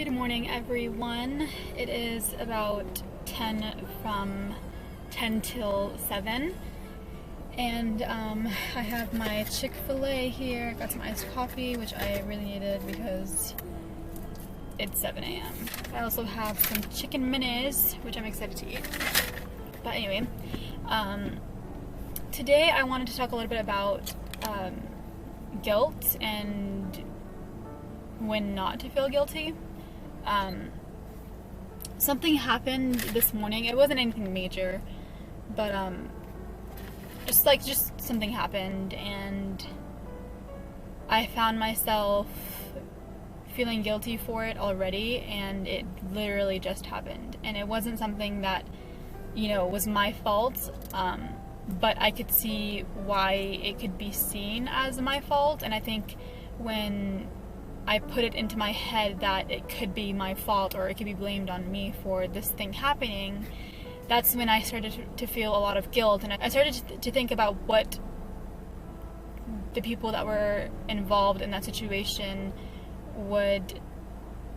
Good morning, everyone. It is about 10 till 7, and I have my Chick-fil-A here. Got some iced coffee, which I really needed because it's 7 a.m. I also have some chicken minis, which I'm excited to eat. But anyway, today I wanted to talk a little bit about guilt and when not to feel guilty. Something happened this morning. It wasn't anything major, but just something happened, and I found myself feeling guilty for it already, and it literally just happened. And it wasn't something that, was my fault, but I could see why it could be seen as my fault. And I think when I put it into my head that it could be my fault or it could be blamed on me for this thing happening, that's when I started to feel a lot of guilt, and I started to think about what the people that were involved in that situation would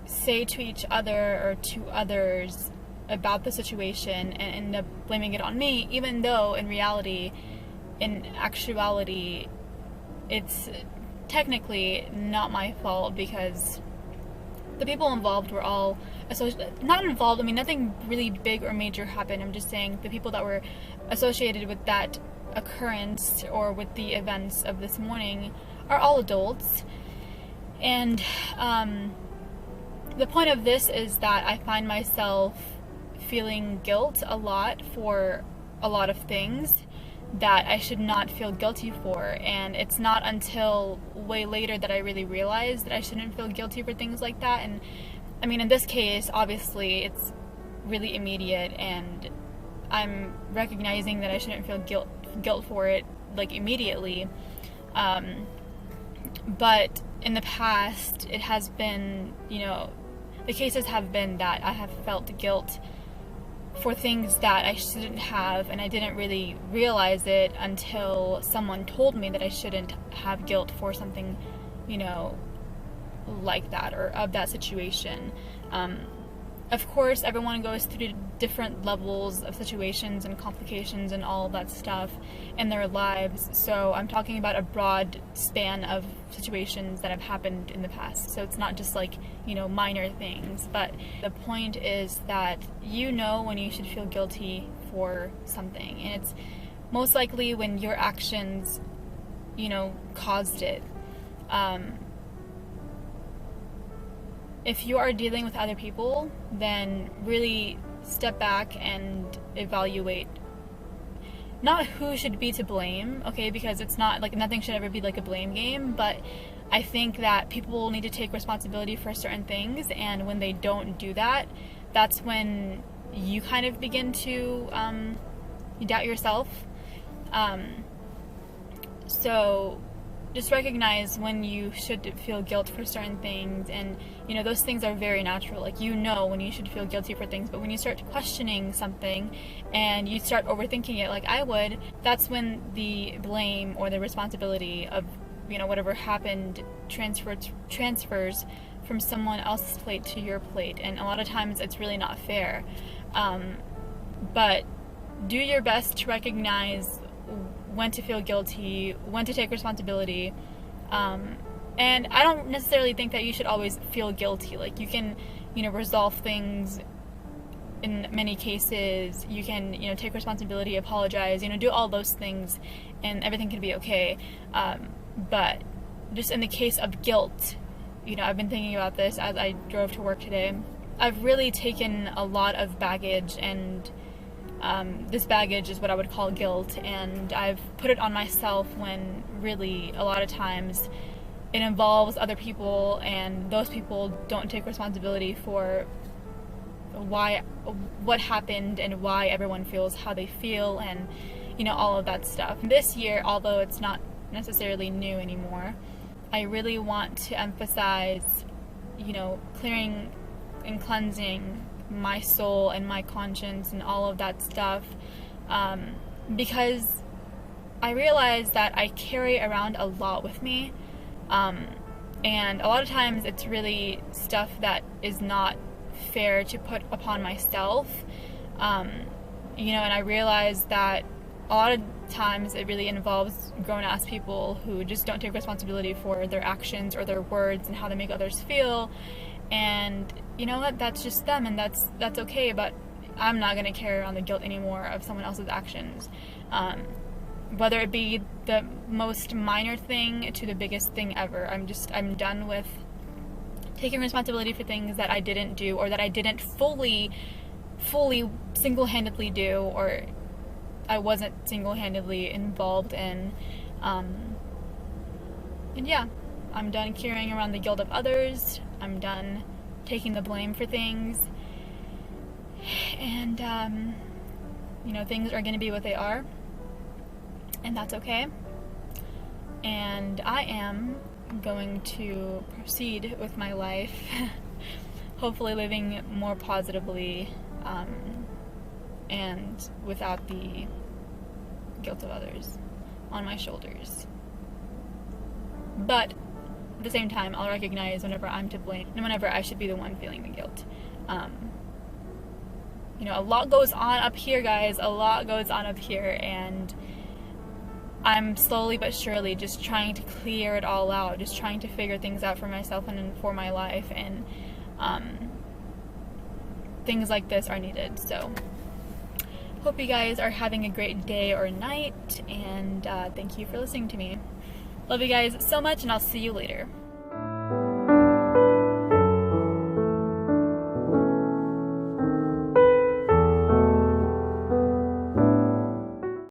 say to each other or to others about the situation, and end up blaming it on me, even though in actuality, it's technically not my fault, because the people involved were all not involved. I mean, nothing really big or major happened. I'm just saying the people that were associated with that occurrence or with the events of this morning are all adults. And the point of this is that I find myself feeling guilt a lot for a lot of things that I should not feel guilty for, and it's not until way later that I really realized that I shouldn't feel guilty for things like that. And I mean, in this case, obviously it's really immediate, and I'm recognizing that I shouldn't feel guilt for it like immediately, but in the past it has been, the cases have been that I have felt guilt for things that I shouldn't have, and I didn't really realize it until someone told me that I shouldn't have guilt for something, like that, or of that situation. Of course, everyone goes through different levels of situations and complications and all of that stuff in their lives, so I'm talking about a broad span of situations that have happened in the past. So it's not just like, minor things, but the point is that when you should feel guilty for something, and it's most likely when your actions, caused it. If you are dealing with other people, then really step back and evaluate not who should be to blame, okay, because it's not like, nothing should ever be like a blame game, but I think that people need to take responsibility for certain things, and when they don't do that, that's when you kind of begin to doubt yourself. So just recognize when you should feel guilt for certain things, and those things are very natural. Like, when you should feel guilty for things, but when you start questioning something and you start overthinking it like I would, that's when the blame or the responsibility of whatever happened transfers from someone else's plate to your plate, and a lot of times it's really not fair. But do your best to recognize when to feel guilty, when to take responsibility, and I don't necessarily think that you should always feel guilty. Like, you can, resolve things in many cases. You can, take responsibility, apologize, do all those things, and everything can be okay. But just in the case of guilt, I've been thinking about this as I drove to work today. I've really taken a lot of baggage, and this baggage is what I would call guilt, and I've put it on myself when really a lot of times it involves other people, and those people don't take responsibility for what happened and why everyone feels how they feel, and all of that stuff. This year, although it's not necessarily new anymore, I really want to emphasize clearing and cleansing my soul and my conscience and all of that stuff, because I realize that I carry around a lot with me, And a lot of times it's really stuff that is not fair to put upon myself. You know, and I realize that a lot of times it really involves grown-ass people who just don't take responsibility for their actions or their words and how they make others feel. And you know what, that's just them, and that's okay, but I'm not going to carry around the guilt anymore of someone else's actions. Whether it be the most minor thing to the biggest thing ever. I'm done with taking responsibility for things that I didn't do, or that I didn't fully single-handedly do, or I wasn't single-handedly involved in. And yeah, I'm done carrying around the guilt of others. I'm done taking the blame for things. And, you know, things are going to be what they are. And that's okay. And I am going to proceed with my life, hopefully living more positively, and without the guilt of others on my shoulders. But at the same time, I'll recognize whenever I'm to blame and whenever I should be the one feeling the guilt. You know, a lot goes on up here, guys. A lot goes on up here, and I'm slowly but surely just trying to clear it all out, just trying to figure things out for myself and for my life, and things like this are needed. So hope you guys are having a great day or night, and thank you for listening to me. Love you guys so much, and I'll see you later.